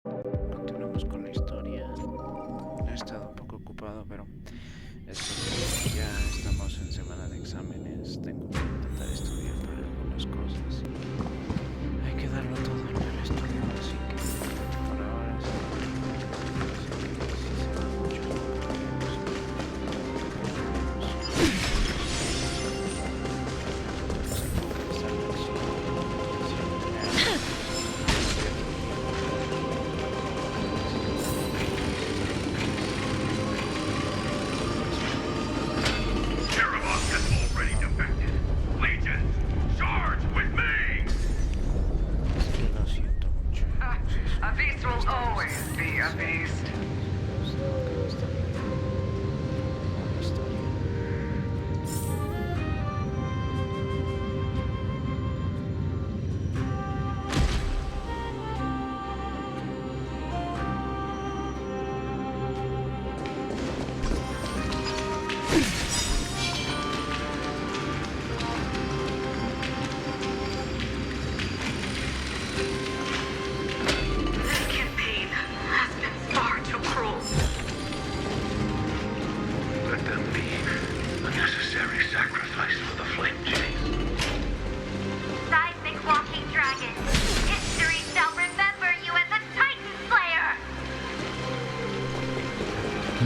Continuamos con la historia. He estado un poco ocupado, pero es porque ya estamos en semana de exámenes. Tengo que intentar estudiar para algunas cosas. Hay que darlo todo en el estudio, así que por ahora sí se va mucho.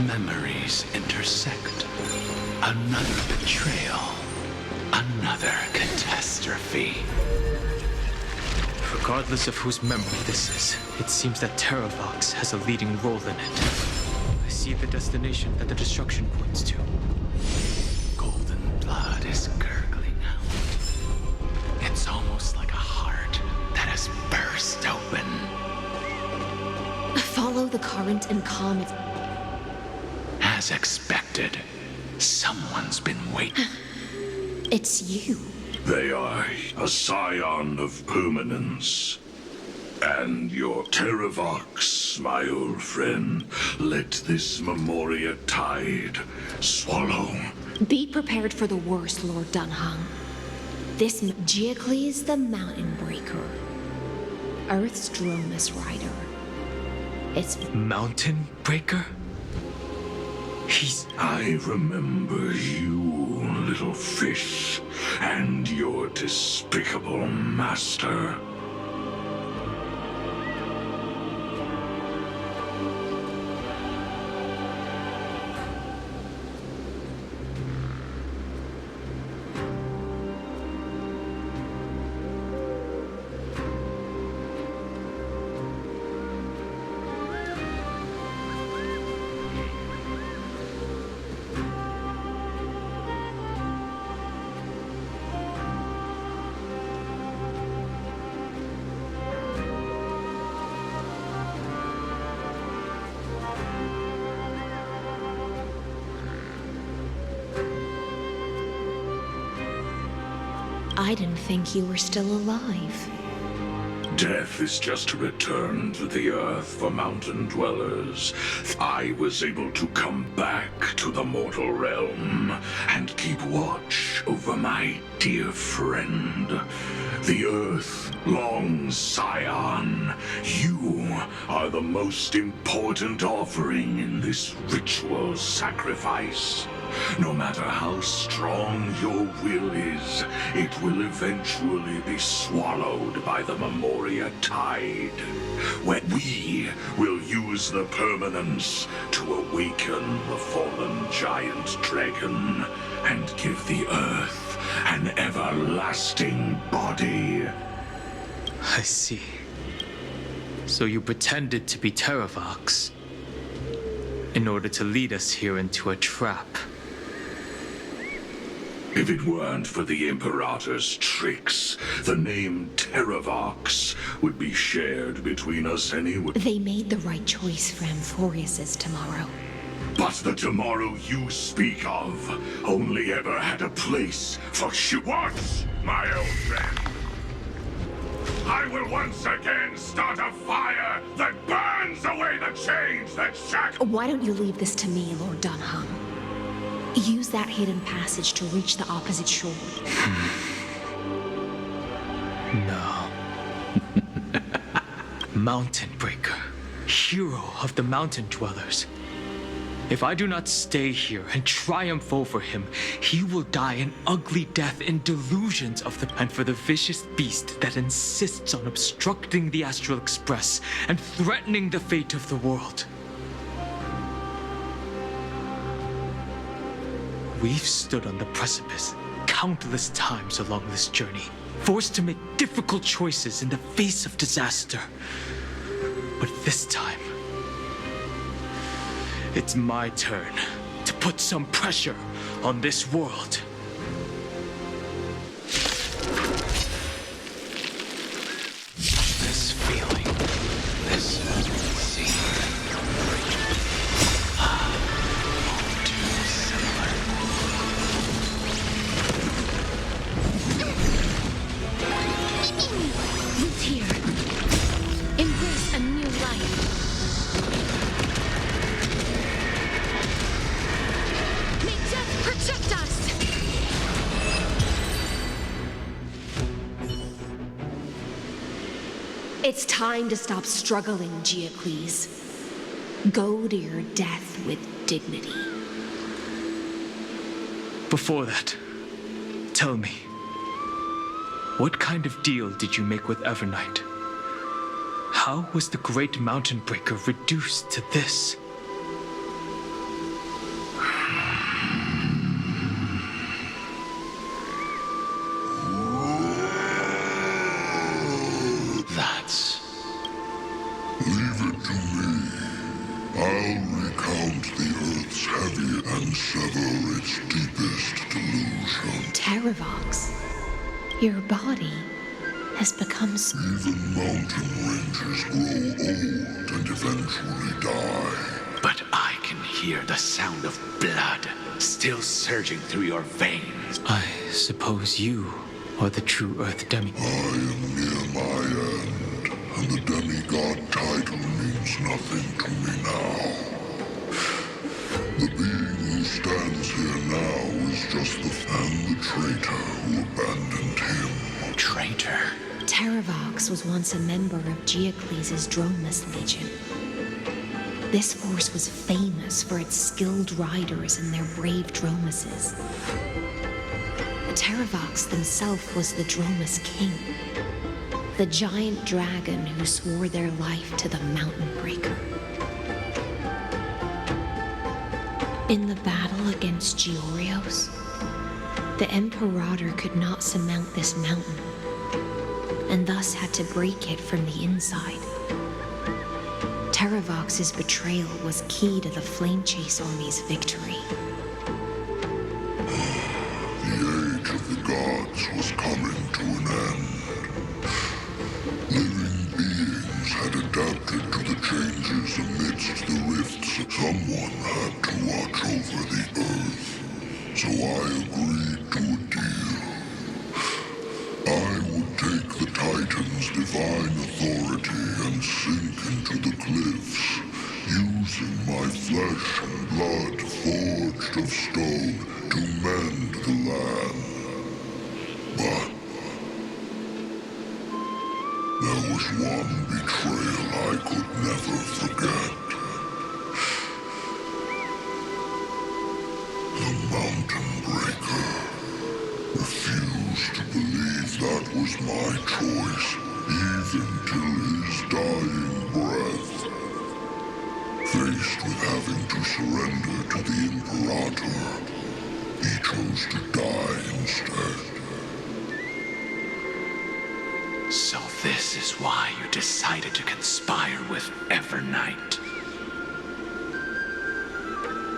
Memories intersect. Another betrayal. Another catastrophe. Regardless of whose memory this is, it seems that TerraVox has a leading role in it. I see the destination that the destruction points to. Golden blood is gurgling out. It's almost like a heart that has burst open. Follow the current and calm it. As expected, someone's been waiting. It's you. They are a scion of permanence. And your TerraVox, my old friend, let this Memoria tide swallow. Be prepared for the worst, Lord Dunhung. This Geocles the Mountain Breaker. Earth's Dromus Rider. It's Mountain Breaker? I remember you, little fish, and your despicable master. I didn't think you were still alive. Death is just a return to the earth for mountain dwellers. I was able to come back to the mortal realm and keep watch over my dear friend. The earth longs, Scion. You are the most important offering in this ritual sacrifice. No matter how strong your will is, it will eventually be swallowed by the Memoria tide, where we will use the permanence to awaken the fallen giant dragon and give the earth an everlasting body. I see. So you pretended to be TerraVox in order to lead us here into a trap. If it weren't for the Imperator's tricks, the name TerraVox would be shared between us anyway. They made the right choice for Amphorius's tomorrow. But the tomorrow you speak of only ever had a place for what, my old friend? I will once again start a fire that burns away the chains that shackle. Why don't you leave this to me, Lord Dunhung? Use that hidden passage to reach the opposite shore. No. Mountain Breaker. hero of the mountain dwellers. If I do not stay here and triumph over him, he will die an ugly death in delusions of the and for the vicious beast that insists on obstructing the Astral Express and threatening the fate of the world. We've stood on the precipice countless times along this journey, forced to make difficult choices in the face of disaster. But this time, it's my turn to put some pressure on this world. This feeling, this scene. All too similar. Live here. Embrace a new life. May death protect us! It's time to stop struggling, Giacles. Go to your death with dignity. Before that, tell me, what kind of deal did you make with Evernight? How was the Great Mountain Breaker reduced to this? That's... Leave it to me. I'll recount the Earth's heavy and sever its deepest delusion. Terravox, your body has become Even mountain rangers grow old and eventually die. But I can hear the sound of blood still surging through your veins. I suppose you are the true Earth Demi. I am near my end, and the demigod title means nothing to me now. The being who stands here now is just the traitor who abandoned him. Traitor? Terravox was once a member of Giacles' Dromus Legion. This force was famous for its skilled riders and their brave Dromuses. Terravox himself was the Dromus King, the giant dragon who swore their life to the Mountain Breaker. In the battle against Georios, the Imperator could not surmount this mountain, and thus had to break it from the inside. Terravox's betrayal was key to the Flame Chase Army's victory. The age of the gods was coming to an end. Living beings had adapted to the changes amidst the rifts. Someone had to watch over the Earth, so I agreed to a deal. I would take the Titan's divine authority and sink into the cliffs, using my flesh and blood forged of stone to mend the land. But there was one betrayal I could never forget. The Mountain Breaker refused to believe that was my choice, even till his dying breath. Faced with having to surrender to the Imperator, he chose to die instead. So this is why you decided to conspire with Evernight.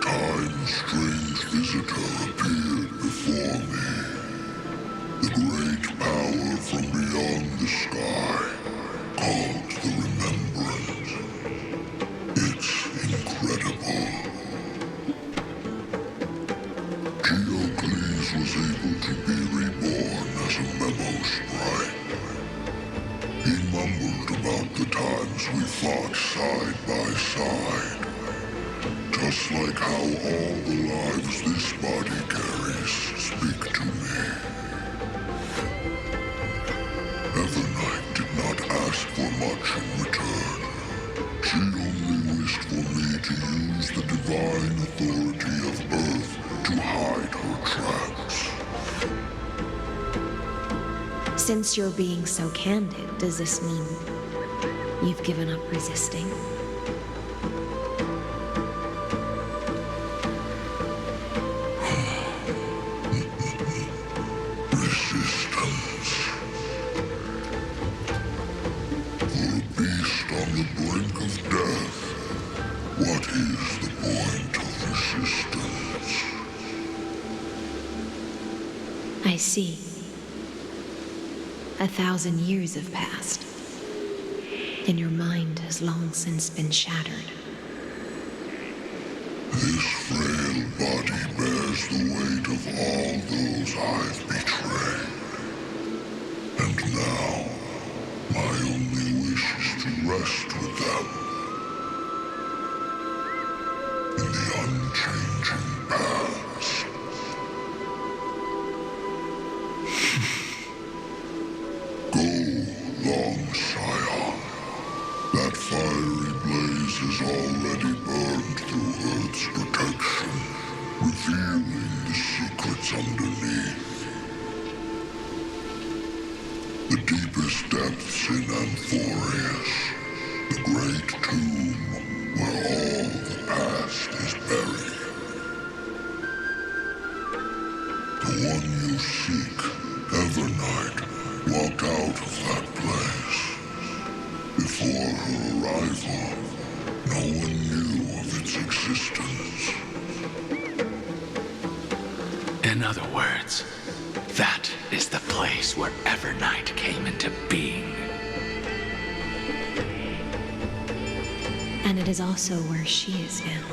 Time's strange visitor appeared before me. The great power from beyond the sky, called the Remembrance. It's incredible. Giacles was able to be reborn as a memo sprite. He mumbled about the times we fought side by side. Just like how all the lives this body carries speak to me. Evernight did not ask for much in return. She only to use the divine authority of Earth to hide her tracks. Since you're being so candid, does this mean you've given up resisting? Resistance. For a beast on the brink of death, what is the point of resistance? I see. 1,000 years have passed, and your mind has long since been shattered. This frail body bears the weight of all those I've betrayed. And now, my only wish is to rest with them in the unchanging past. Go, long Scion. That fiery blaze has already burned through Earth's protection, revealing the secrets underneath. The deepest depths in Amphorius, the great tomb where all the past is buried. The one you seek, Evernight, walked out of that place. Before her arrival, no one knew of its existence. In other words, that is the place where Evernight came into being. And it is also where she is now.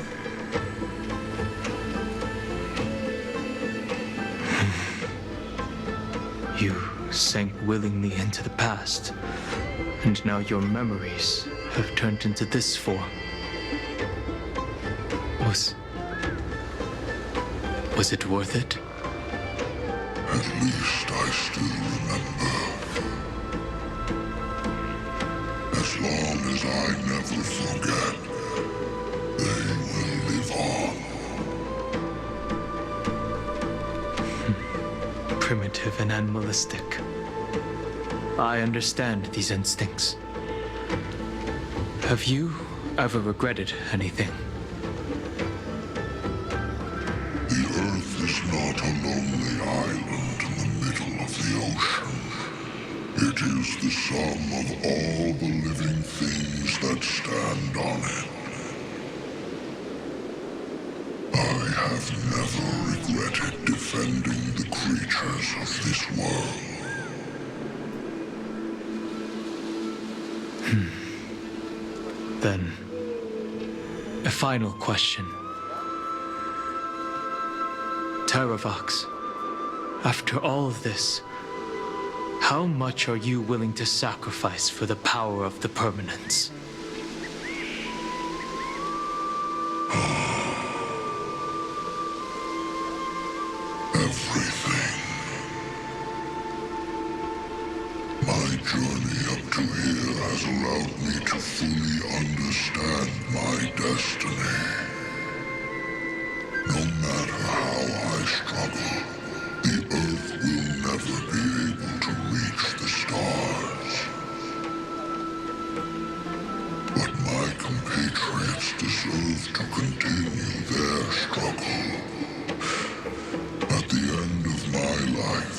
You sank willingly into the past, and now your memories have turned into this form. Was it worth it? At least I still remember. As long as I never forget, they will live on. Primitive and animalistic. I understand these instincts. Have you ever regretted anything? The Earth is not a lonely island in the middle of the ocean. It is the sum of all the living things that stand on it. I have never regretted defending the creatures of this world. Then, a final question. Terravox, after all of this, how much are you willing to sacrifice for the power of the permanence? Everything. My journey up to here has allowed me to fully understand my destiny. No matter how I struggle, the Earth will never be able to reach the stars. But my compatriots deserve to continue their struggle. At the end of my life,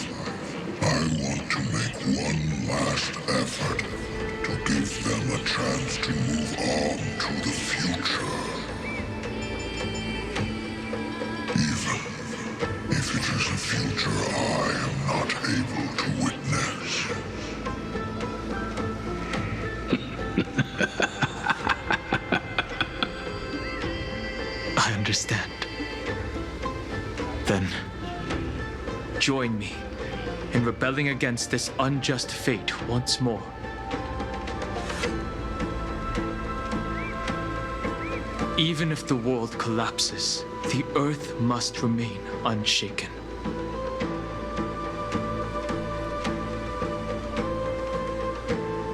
I want to make one last effort to give them a chance to move on to the future. Even if it is a future I am not able to witness. I understand. Then, join me in rebelling against this unjust fate once more. Even if the world collapses, the Earth must remain unshaken.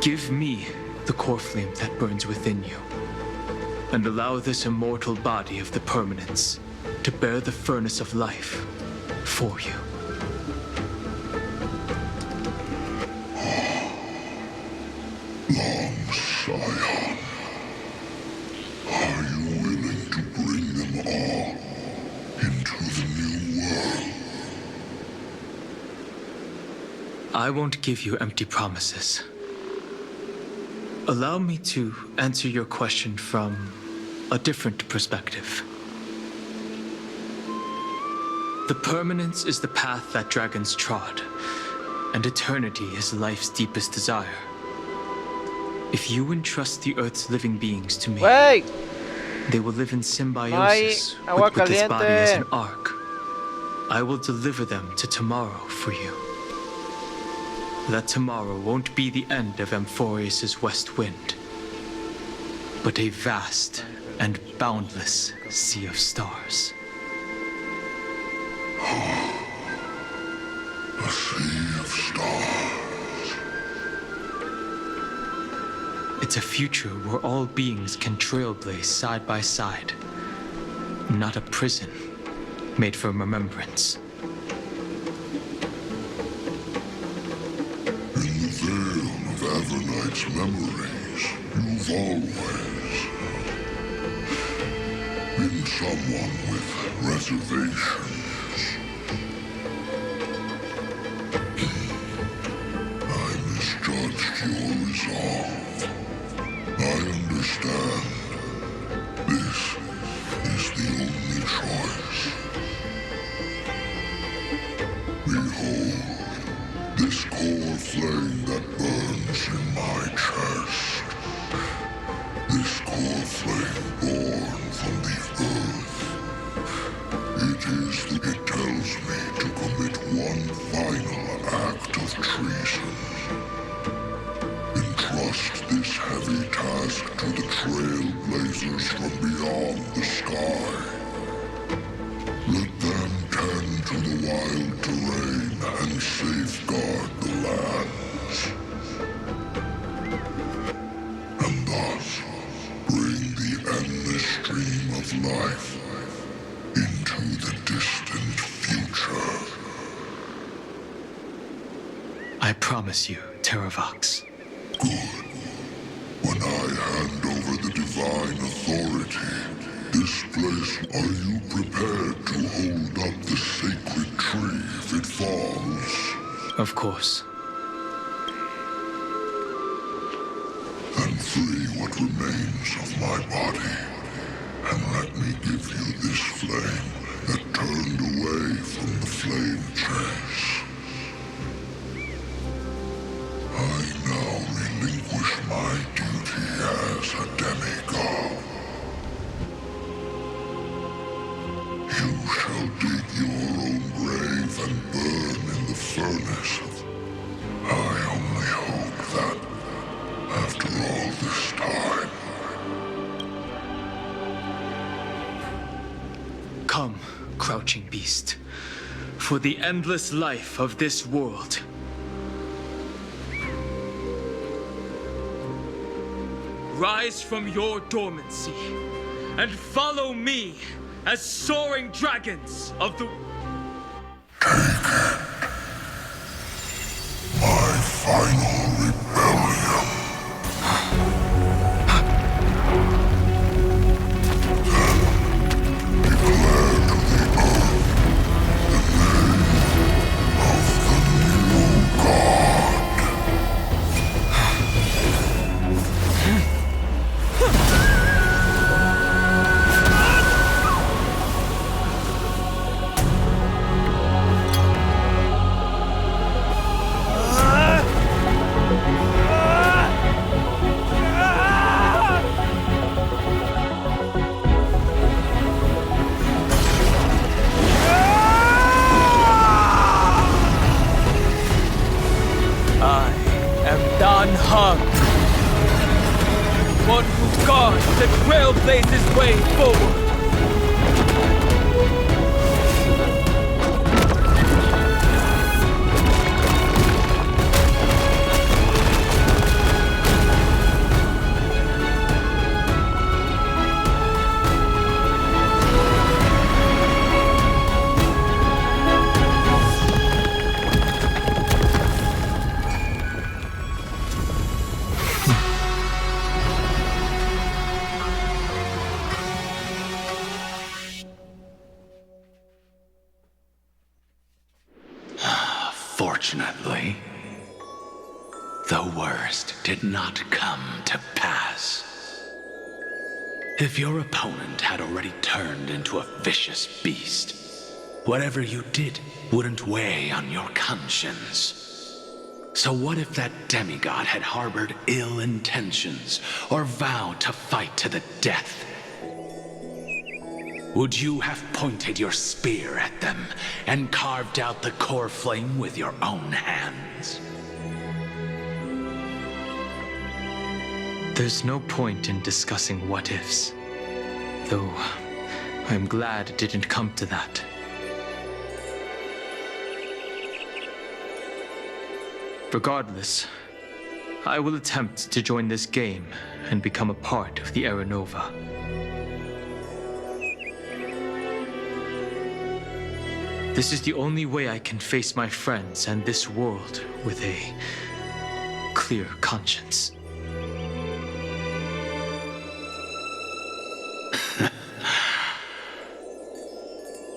Give me the core flame that burns within you, and allow this immortal body of the permanence to bear the furnace of life for you. Long Scion, are you willing to bring them all into the new world? I won't give you empty promises. Allow me to answer your question from a different perspective. The permanence is the path that dragons trod, and eternity is life's deepest desire. If you entrust the Earth's living beings to me, Wait! they will live in symbiosis with this body as an ark. I will deliver them to tomorrow for you. That tomorrow won't be the end of Amphorius' west wind, but a vast and boundless sea of stars. A sea of stars. It's a future where all beings can trailblaze side by side, not a prison made for remembrance. In the veil of Avernight's memories, you've always been someone with reservations. I misjudged your resolve. I understand. This is the only choice. Behold, this core flame that burns in my chest. This core flame born from the earth. It tells me to commit one final act of treason. Entrust this heavy task to the trailblazers from beyond the sky. Let them tend to the wild terrain and safeguard the lands. And thus bring the endless stream of life into the distant future. I promise you, Terravox. Good. When I hand over the divine authority, this place, are you prepared to hold up the sacred tree if it falls? Of course. Then free what remains of my body, and let me give you this flame that turned away from the flame chase. I now relinquish my duty as a demigod. You shall dig your own grave and burn in the furnace. I only hope that, after all this time... Come, crouching beast, for the endless life of this world. Rise from your dormancy, and follow me as soaring dragons of the... My final rebellion. Then declare to the earth the name of the new god. One who guards the trailblazer's way forward. Unfortunately, the worst did not come to pass. If your opponent had already turned into a vicious beast, whatever you did wouldn't weigh on your conscience. So what if that demigod had harbored ill intentions or vowed to fight to the death? Would you have pointed your spear at them and carved out the core flame with your own hands? There's no point in discussing what-ifs. Though, I'm glad it didn't come to that. Regardless, I will attempt to join this game and become a part of the Era Nova. This is the only way I can face my friends and this world with a clear conscience.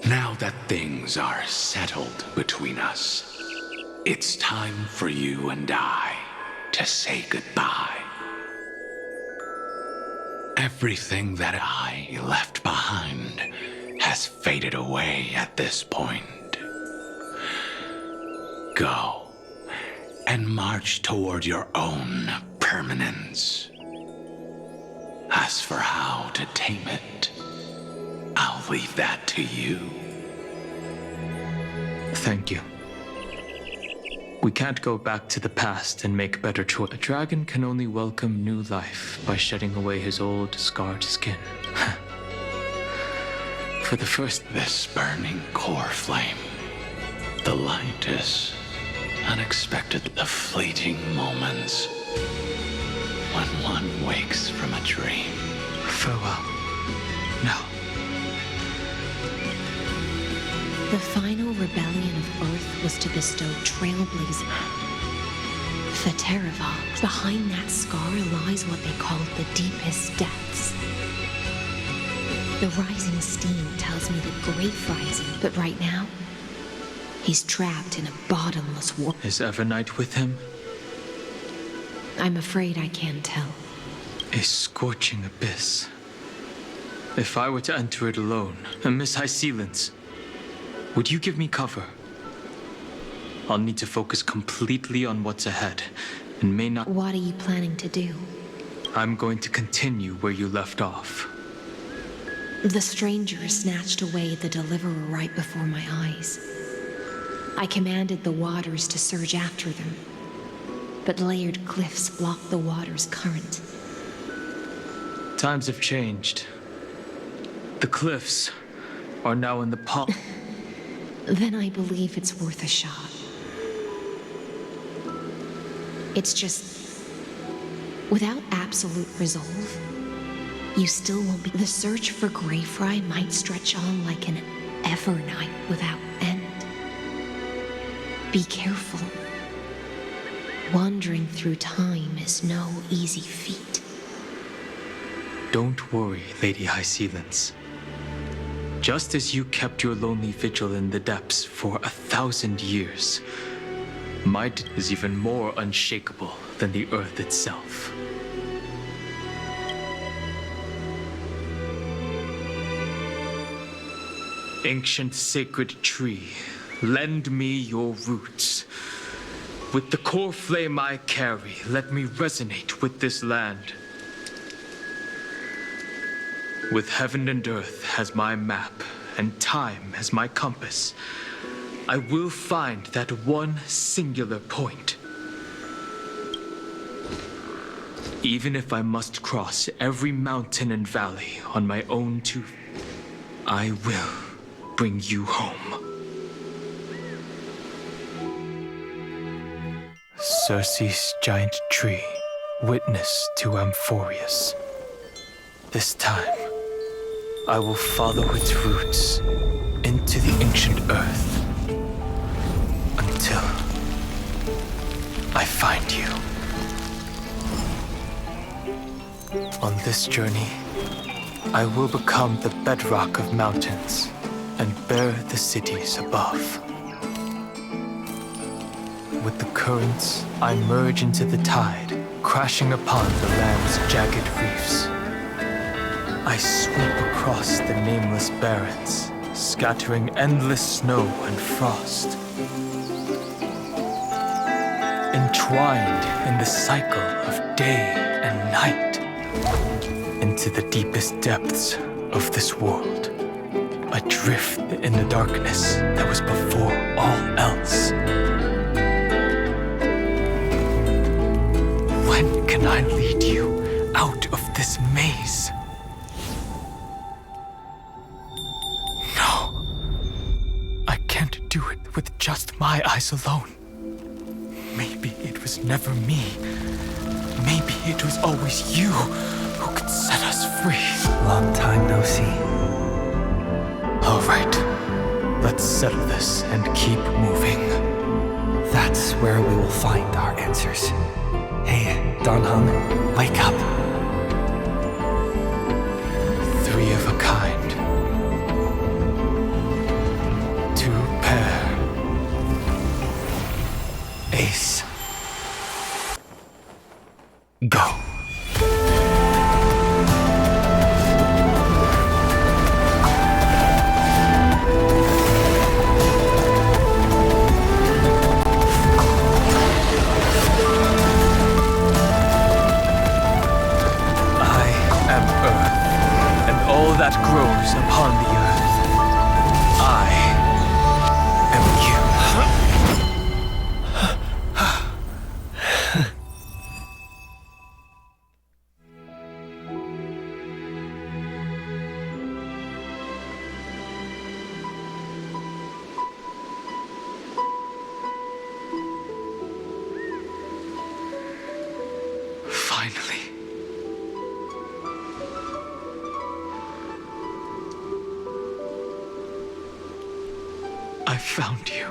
Now that things are settled between us, it's time for you and I to say goodbye. Everything that I left behind has faded away at this point. Go and march toward your own permanence. As for how to tame it, I'll leave that to you. Thank you. We can't go back to the past and make better choices. A dragon can only welcome new life by shedding away his old, scarred skin. For the first... This burning core flame, the light is unexpected. The fleeting moments when one wakes from a dream. Farewell. Now. The final rebellion of Earth was to bestow trailblazing. The Terravox. Behind that scar lies what they called the deepest depths. The rising steam tells me that Great Rising, but right now, he's trapped in a bottomless war. Is Evernight with him? I'm afraid I can't tell. A scorching abyss. If I were to enter it alone, and Miss High Sealants, would you give me cover? I'll need to focus completely on what's ahead, and may not... What are you planning to do? I'm going to continue where you left off. The stranger snatched away the deliverer right before my eyes. I commanded the waters to surge after them, but layered cliffs blocked the water's current. Times have changed. The cliffs are now in the palm. Then I believe it's worth a shot. It's just, without absolute resolve, you still won't be. The search for Greyfry might stretch on like an Evernight without end. Be careful. Wandering through time is no easy feat. Don't worry, Lady High Sealants. Just as you kept your lonely vigil in the depths for 1,000 years, my is even more unshakable than the earth itself. Ancient sacred tree, lend me your roots. With the core flame I carry, let me resonate with this land. With heaven and earth as my map, and time as my compass, I will find that one singular point. Even if I must cross every mountain and valley on my own two, I will bring you home. Circe's giant tree, witness to Amphorius. This time, I will follow its roots into the ancient earth until I find you. On this journey, I will become the bedrock of mountains and bear the cities above. with the currents, I merge into the tide, crashing upon the land's jagged reefs. I sweep across the nameless barrens, scattering endless snow and frost. Entwined in the cycle of day and night, into the deepest depths of this world, adrift in the darkness that was before all else. When can I lead you out of this maze? No, I can't do it with just my eyes alone. Maybe it was never me. Maybe it was always you who could set us free. Long time no see. All right, let's settle this and keep moving. That's where we will find our answers. Hey, Don Hung, wake up. Three of a kind. Two pair. Ace. Go. That grows upon the earth. I am you. Finally. I found you.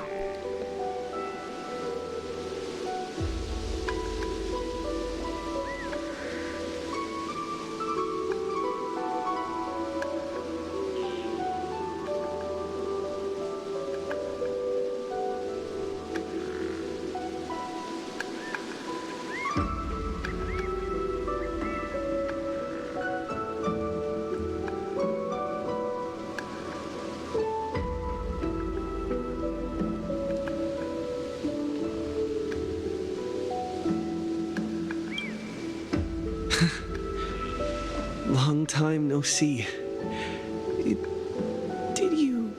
Long time no see. Did you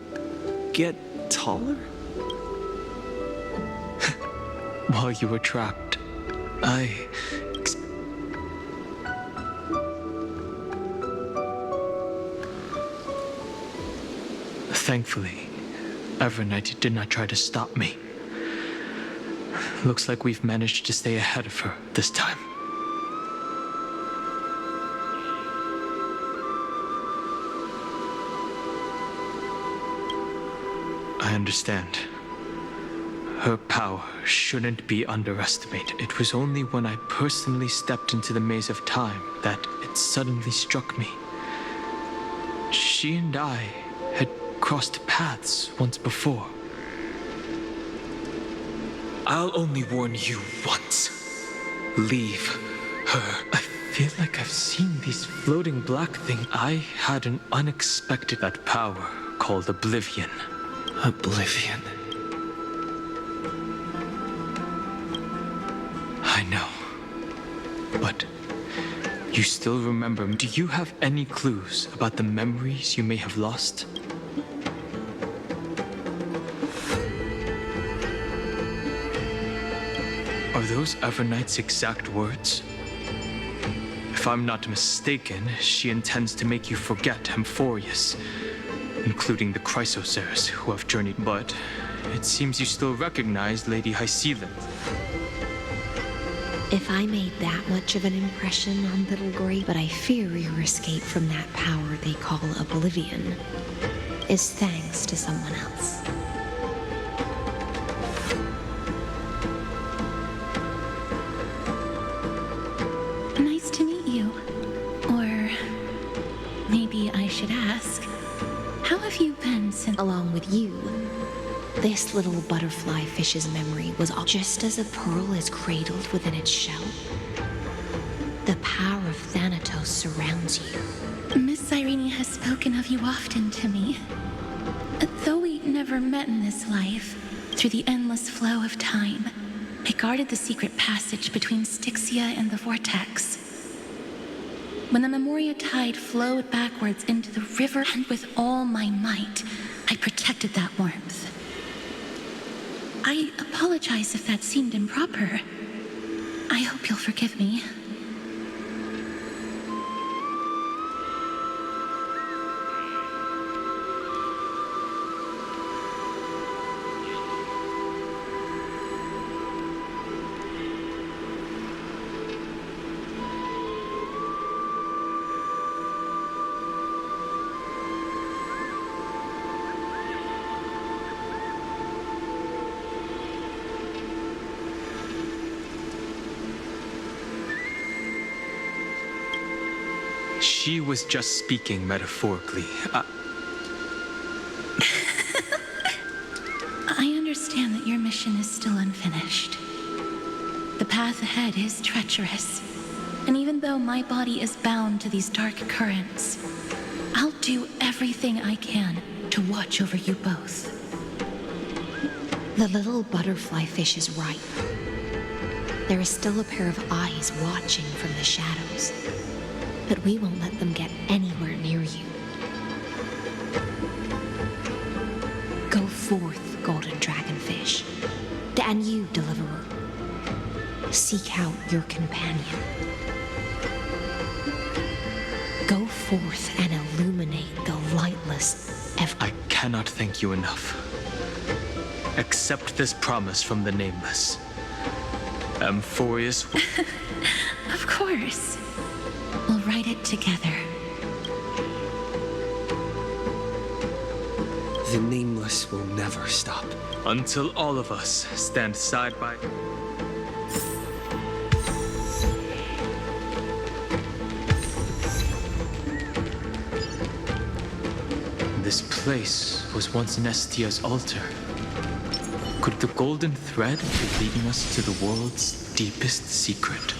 get taller? While you were trapped, Thankfully, Evernight did not try to stop me. Looks like we've managed to stay ahead of her this time. I understand. Her power shouldn't be underestimated. It was only when I personally stepped into the maze of time that it suddenly struck me. She and I had crossed paths once before. I'll only warn you once. Leave her. I feel like I've seen these floating black things. I had an unexpected power called Oblivion. Oblivion. I know. But you still remember me. Do you have any clues about the memories you may have lost? Are those Evernight's exact words? If I'm not mistaken, she intends to make you forget Amphorius, including the Chrysosaurs who have journeyed. But it seems you still recognize Lady Hycelan. If I made that much of an impression on Little Grey, but I fear your escape from that power they call Oblivion is thanks to someone else. Nice to meet you. Or maybe I should ask, how have you been since... Along with you, This little butterfly fish's memory was all just as a pearl is cradled within its shell. The power of Thanatos surrounds you. Miss Irene has spoken of you often to me. Though we never met in this life, through the endless flow of time, I guarded the secret passage between Styxia and the Vortex. When the Memoria tide flowed backwards into the river, and with all my might, I protected that warmth. I apologize if that seemed improper. I hope you'll forgive me. She was just speaking metaphorically. I understand that your mission is still unfinished. The path ahead is treacherous. And even though my body is bound to these dark currents, I'll do everything I can to watch over you both. The little butterfly fish is right. There is still a pair of eyes watching from the shadows. But we won't let them get anywhere near you. Go forth, golden dragonfish, and you, deliverer. Seek out your companion. Go forth and illuminate the lightless I cannot thank you enough. Accept this promise from the Nameless. Amphorius. Of course. We'll write it together. The Nameless will never stop. Until all of us stand side by... This place was once Nestia's altar. Could the golden thread be leading us to the world's deepest secret?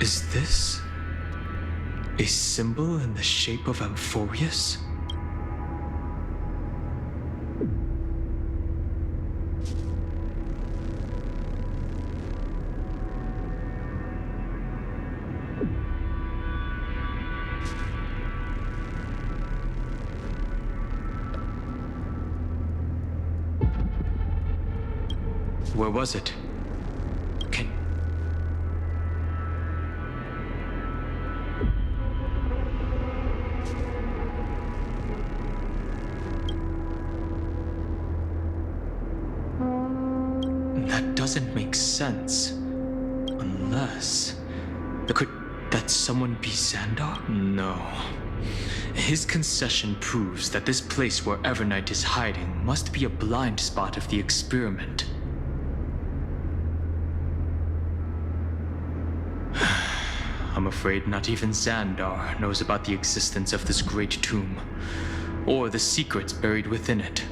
Is this a symbol in the shape of Amphorius? Where was it? That doesn't make sense. Unless... Could that someone be Xandar? No. His concession proves that this place where Evernight is hiding must be a blind spot of the experiment. I'm afraid not even Xandar knows about the existence of this great tomb, or the secrets buried within it.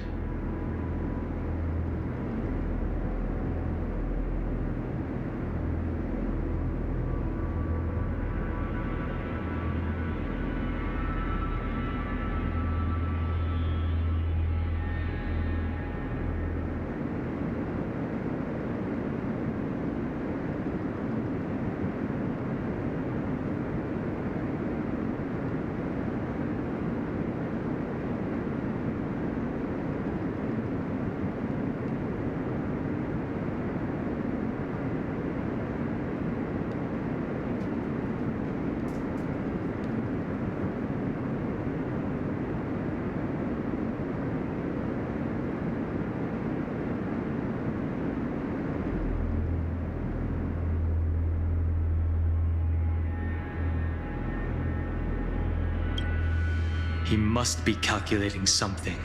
He must be calculating something.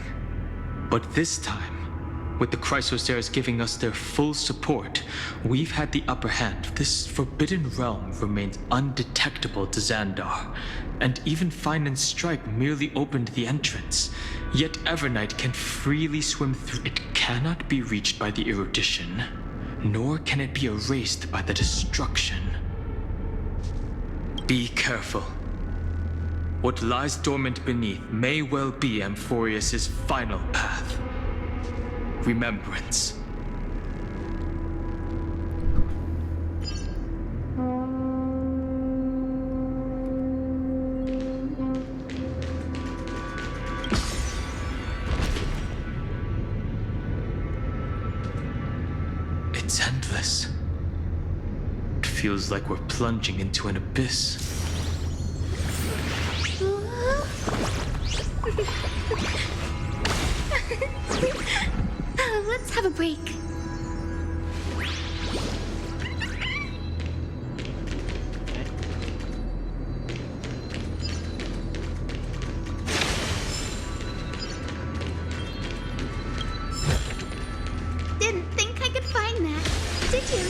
But this time, With the Chrysosaurs giving us their full support, we've had the upper hand. This forbidden realm remains undetectable to Xandar, and even Fine and Stripe merely opened the entrance. Yet Evernight can freely swim through. It cannot be reached by the erudition, nor can it be erased by the destruction. Be careful. What lies dormant beneath may well be Amphorius's final path. Remembrance. It's endless. It feels like we're plunging into an abyss. Let's have a break. Didn't think I could find that, did you?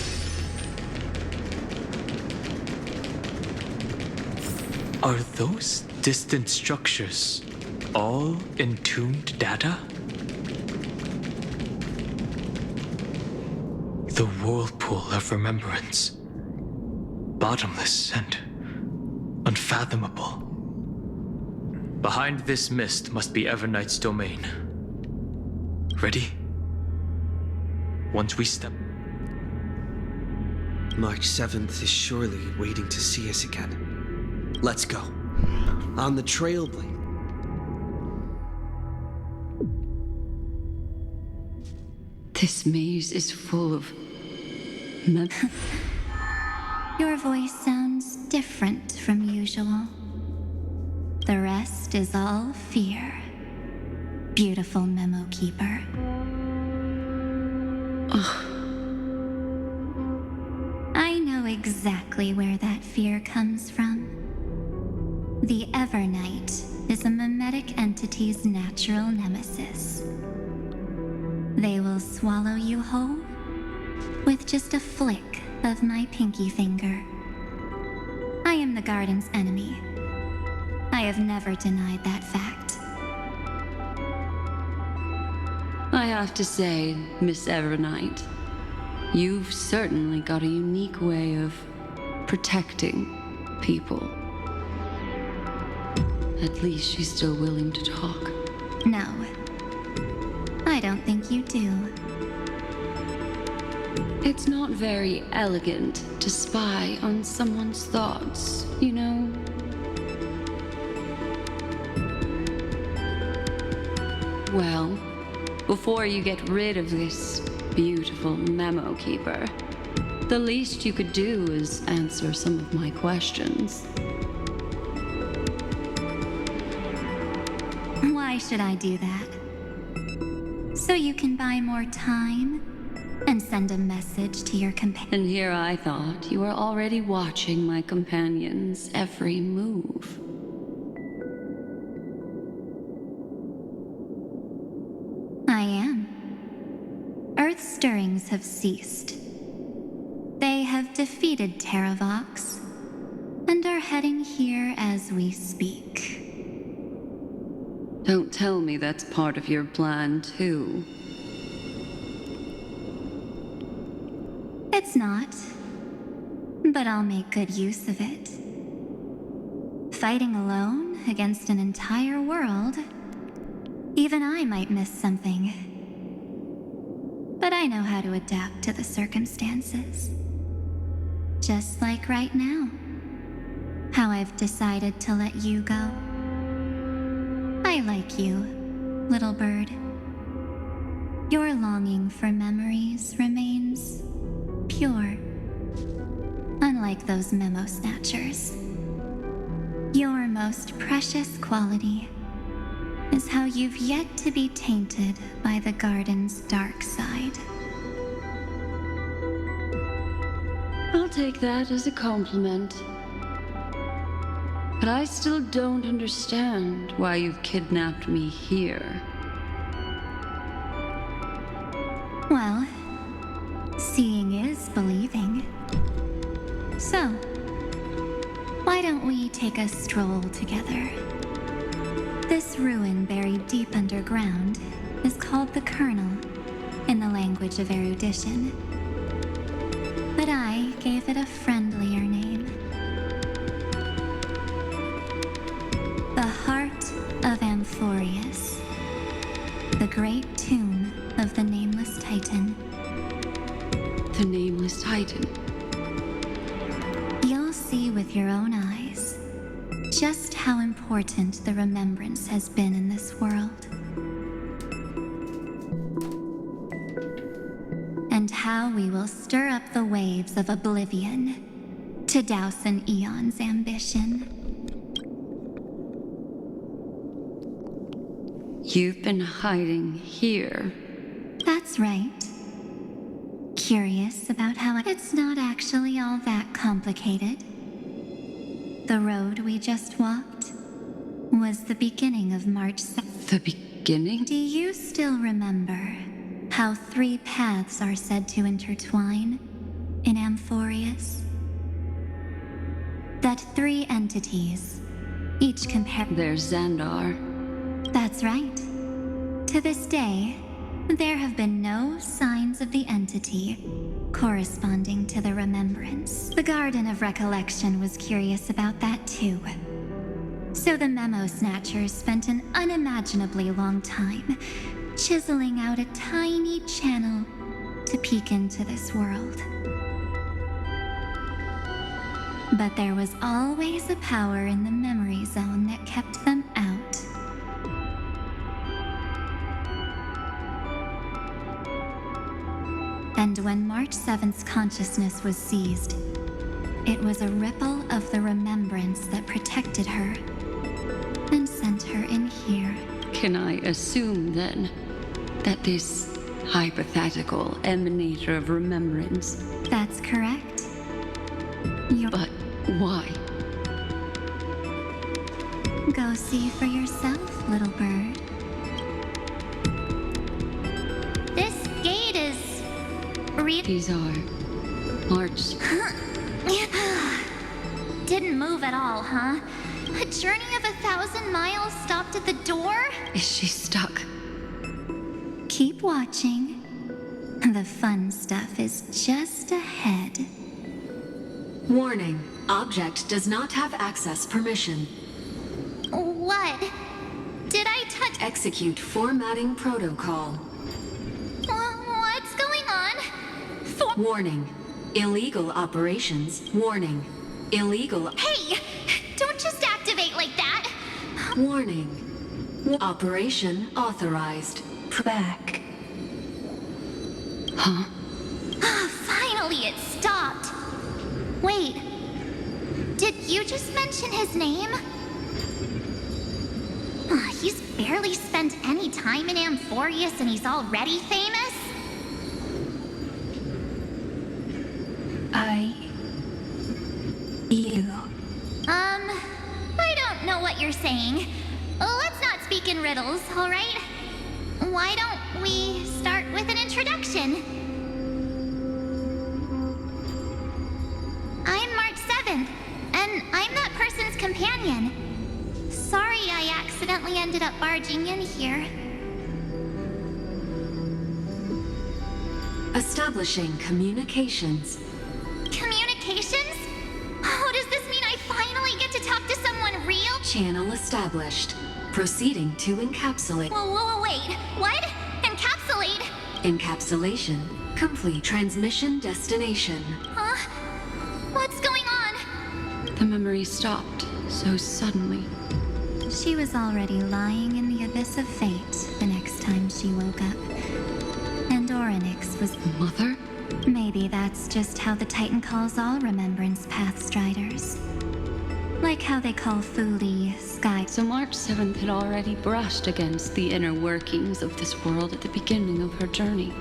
Are those distant structures all entombed data? The whirlpool of remembrance. Bottomless and unfathomable. Behind this mist must be Evernight's domain. Ready? Once we step... March 7th is surely waiting to see us again. Let's go. On the Trailblade. This maze is full of... Your voice sounds different from usual. The rest is all fear. Beautiful memo keeper. I know exactly where that fear comes from. The Evernight is a mimetic entity's natural nemesis. They will swallow you whole with just a flick of my pinky finger. I am the garden's enemy. I have never denied that fact. I have to say, Miss Evernight, you've certainly got a unique way of protecting people. At least she's still willing to talk. No, I don't think you do. It's not very elegant to spy on someone's thoughts, you know? Well, before you get rid of this beautiful memo keeper, the least you could do is answer some of my questions. Why should I do that? So you can buy more time and send a message to your companion. And here I thought you were already watching my companion's every move. I am. Earth stirrings have ceased. They have defeated Terravox and are heading here as we speak. Don't tell me that's part of your plan, too. It's not, but I'll make good use of it. Fighting alone against an entire world, even I might miss something. But I know how to adapt to the circumstances. Just like right now. How I've decided to let you go. I like you, little bird. Your longing for memories remains pure. Unlike those memo snatchers. Your most precious quality is how you've yet to be tainted by the garden's dark side. I'll take that as a compliment. But I still don't understand why you've kidnapped me here. Well, seeing is believing. So, why don't we take a stroll together? This ruin buried deep underground is called the Kernel, in the language of erudition. But I gave it a friendlier name. The Heart of Amphorius, the great tomb of the Nameless Titan. The Nameless Titan. You'll see with your own eyes just how important the remembrance has been in this world. And how we will stir up the waves of oblivion to douse an eon's ambition. You've been hiding here. That's right. Curious about how it's not actually all that complicated. The road we just walked was the beginning of March 7th. The beginning? Do you still remember how 3 paths are said to intertwine in Amphorius? That 3 entities, each compare. There's Xandar. That's right. To this day, there have been no signs of the entity corresponding to the remembrance. The Garden of Recollection was curious about that too. So the Memo Snatchers spent an unimaginably long time chiseling out a tiny channel to peek into this world. But there was always a power in the memory zone that kept them out. And when March 7th's consciousness was seized, it was a ripple of the remembrance that protected her and sent her in here. Can I assume, then, that this hypothetical emanator of remembrance... That's correct. But why? Go see for yourself, little bird. This gate is... These are... March... Didn't move at all, huh? A journey of 1,000 miles stopped at the door? Is she stuck? Keep watching. The fun stuff is just ahead. Warning. Object does not have access permission. What? Did I touch... Execute formatting protocol. What's going on? Warning. Illegal operations. Warning. Illegal... Hey! Don't just activate like that! Warning. Operation authorized. Back. Huh? Finally, it stopped. Wait. Did you just mention his name? He's barely spent any time in Amphorius and he's already famous? I don't know what you're saying. Let's not speak in riddles, all right? Why don't we start with an introduction? I'm March 7th, and I'm that person's companion. Sorry I accidentally ended up barging in here. Establishing communications. Communications? Oh, does this mean I finally get to talk to someone real? Channel established. Proceeding to encapsulate. Whoa, wait. What? Encapsulate? Encapsulation complete. Transmission destination. Huh? What's going on? The memory stopped so suddenly. She was already lying in the abyss of fate the next time she woke up. And Orynyx was... Mother? Maybe that's just how the Titan calls all remembrance pathstriders. Like how they call Thule Sky. So March 7th had already brushed against the inner workings of this world at the beginning of her journey.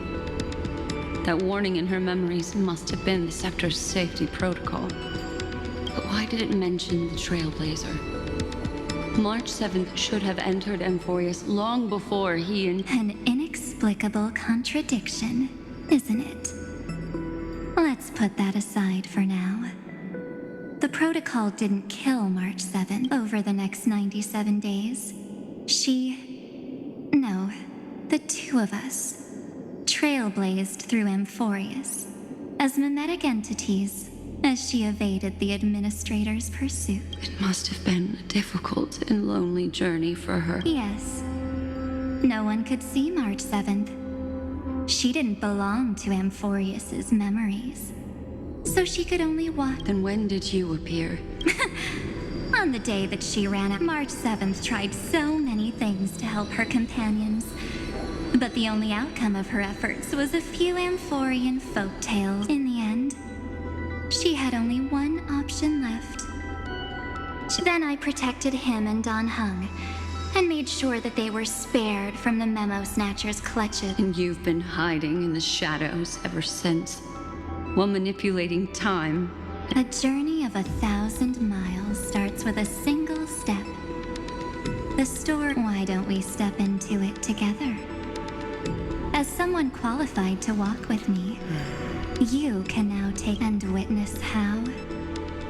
That warning in her memories must have been the Scepter's safety protocol. But why did it mention the Trailblazer? March 7th should have entered Amphorius long before he and... An inexplicable contradiction. isn't it? Let's put that aside for now. The protocol didn't kill March 7th over the next 97 days. No, the two of us trailblazed through Amphorius as mimetic entities as she evaded the administrator's pursuit. It must have been a difficult and lonely journey for her. Yes. No one could see March 7th. She didn't belong to Amphorius's memories, so she could only watch. Then when did you appear? On the day that she ran out, March 7th tried so many things to help her companions, but the only outcome of her efforts was a few Amphorian folktales. In the end, she had only one option left. Then I protected him and Dan Heng, and made sure that they were spared from the Memo Snatcher's clutches. And you've been hiding in the shadows ever since, while manipulating time. A journey of 1,000 miles starts with a single step. The story. Why don't we step into it together? As someone qualified to walk with me, you can now take and witness how,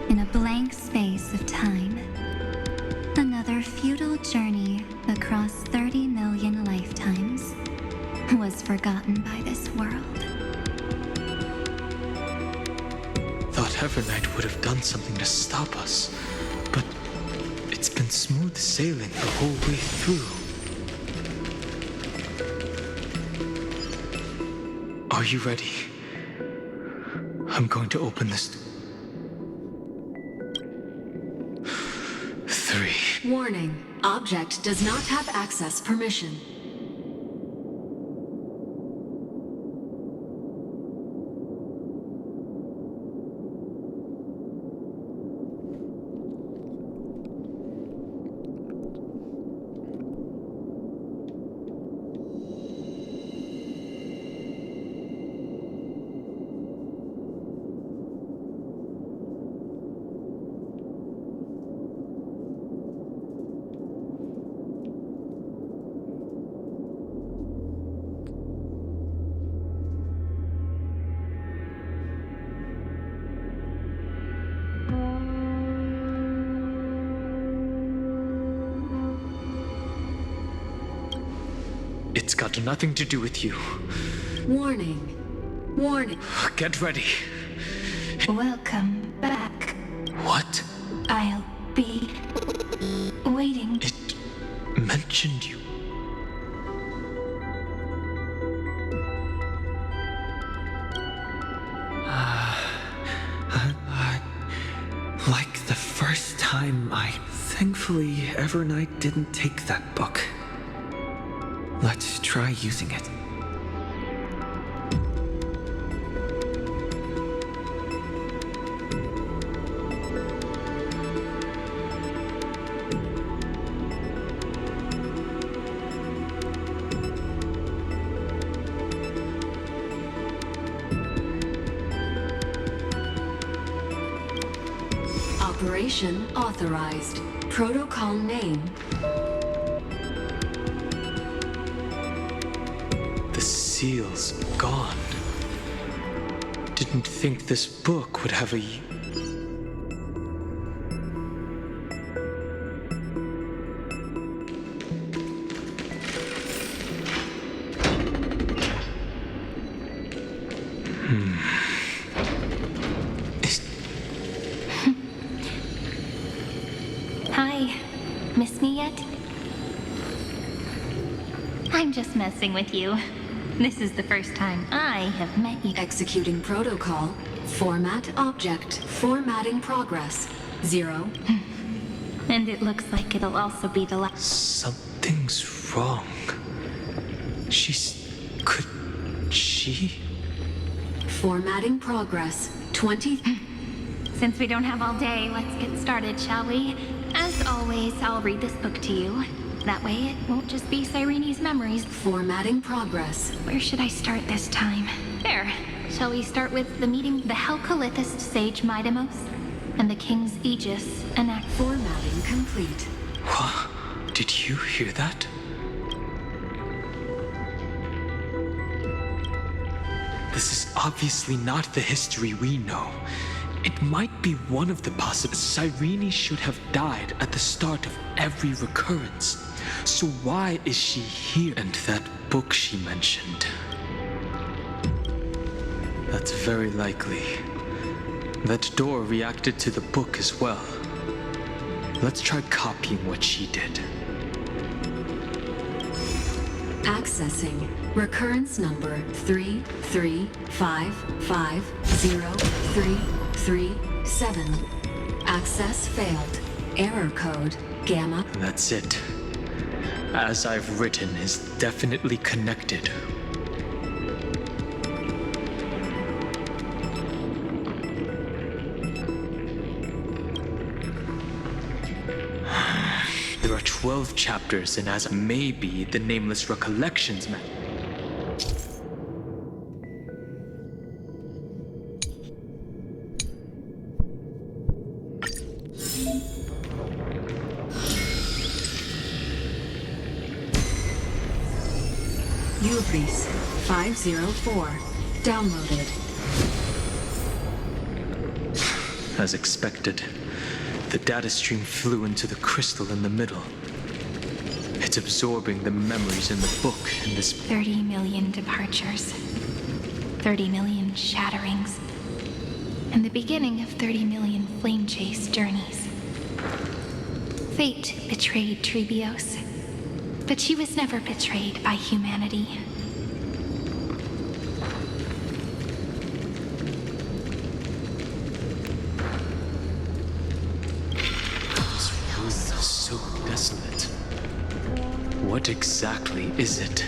in a blank space of time, another futile journey across 30 million lifetimes was forgotten by this world. Thought Evernight would have done something to stop us, but it's been smooth sailing the whole way through. Are you ready? I'm going to open this. 3. Warning. Object does not have access permission. It's got nothing to do with you. Warning. Warning. Get ready. Welcome back. What? I'll be waiting. It mentioned you. Like the first time, thankfully, Evernight didn't take that book. Let's try using it. Operation authorized. Protocol name. The seal's gone. Didn't think this book would have a... Hi. Miss me yet? I'm just messing with you. This is the first time I have met you. Executing protocol. Format object. Formatting progress. 0. And it looks like it'll also be the last. Something's wrong. Could she? Formatting progress. 20. Since we don't have all day, let's get started, shall we? As always, I'll read this book to you. That way, it won't just be Cyrene's memories. Formatting progress. Where should I start this time? There. Shall we start with the meeting the Helcolithist sage Midamos and the King's Aegis enact? Formatting complete. What? Did you hear that? The This is obviously not the history we know. It might be one of the possible. Cyrene should have died at the start of every recurrence. So why is she here? And that book she mentioned. That's very likely. That door reacted to the book as well. Let's try copying what she did. Accessing recurrence number 335503337. Access failed. Error code Gamma. That's it. As I've written is definitely connected. There are 12 chapters, and as maybe the Nameless Recollections man. Ubris 504. Downloaded. As expected, the data stream flew into the crystal in the middle. It's absorbing the memories in the book in this 30 million departures, 30 million shatterings, and the beginning of 30 million flame chase journeys. Fate betrayed Trebios, but she was never betrayed by humanity. This room is so desolate. What exactly is it?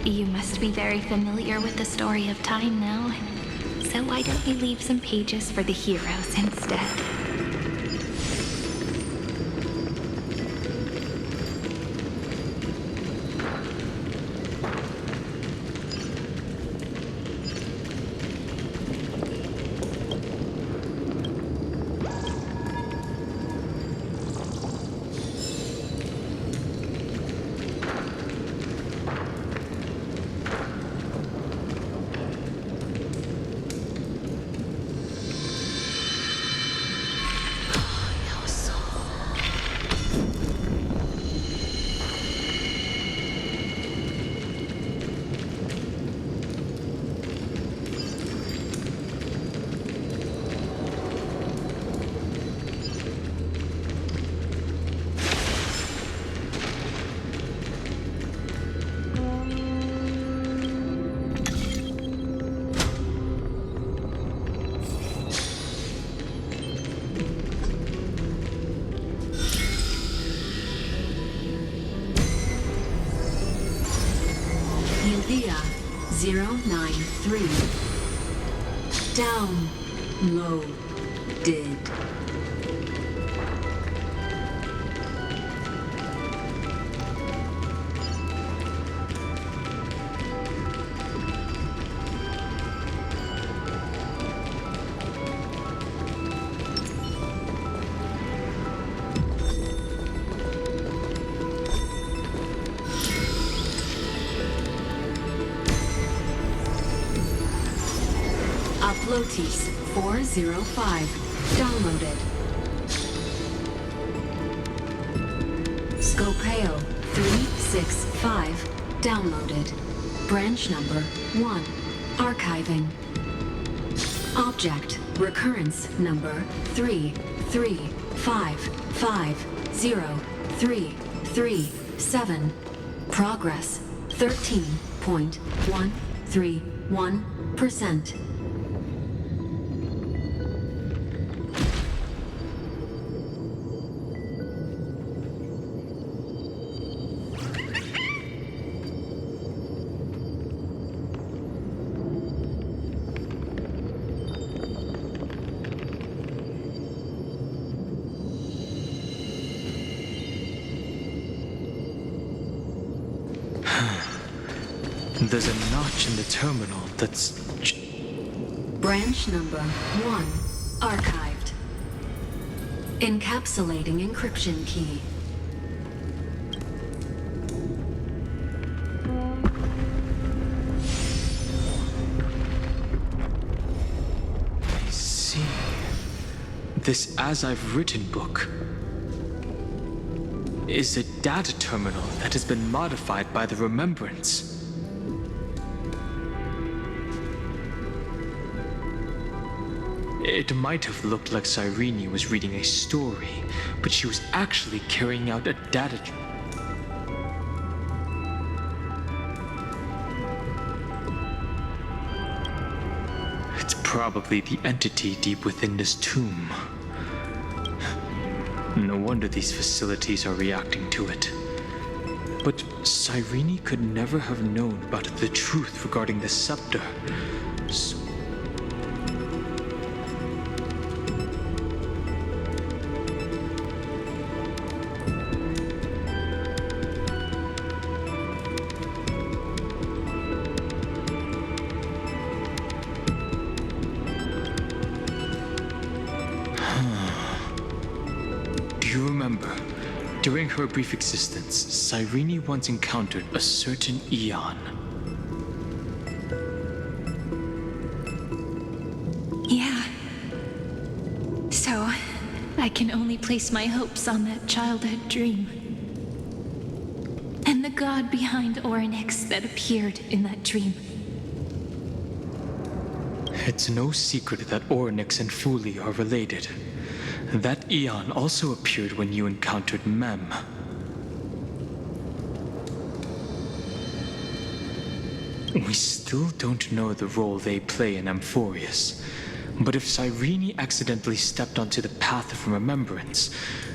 You must be very familiar with the story of time now. So why don't you leave some pages for the heroes instead? 093. Downloaded. Uploads 405. Downloaded. Scopeo 365. Downloaded. Branch number 1. Archiving. Object recurrence number 335503337. Progress 13.131%. There's a notch in the terminal that's... Branch number 1. Archived. Encapsulating encryption key. I see. This As I've Written book is a data terminal that has been modified by the Remembrance. It might have looked like Cyrene was reading a story, but she was actually carrying out a data... It's probably the entity deep within this tomb. No wonder these facilities are reacting to it. But Cyrene could never have known about the truth regarding the scepter. So during her brief existence, Cyrene once encountered a certain Eon. Yeah. So, I can only place my hopes on that childhood dream. And the god behind Orynyx that appeared in that dream. It's no secret that Orynyx and Fuli are related. That Eon also appeared when you encountered Mem. We still don't know the role they play in Amphorius. But if Cyrene accidentally stepped onto the path of remembrance,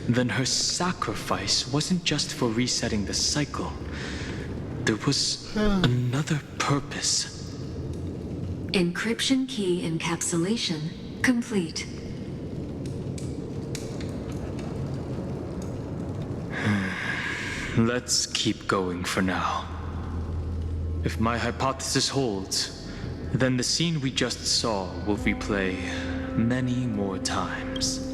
then her sacrifice wasn't just for resetting the cycle. There was another purpose. Encryption key encapsulation complete. Let's keep going for now. If my hypothesis holds, then the scene we just saw will replay many more times.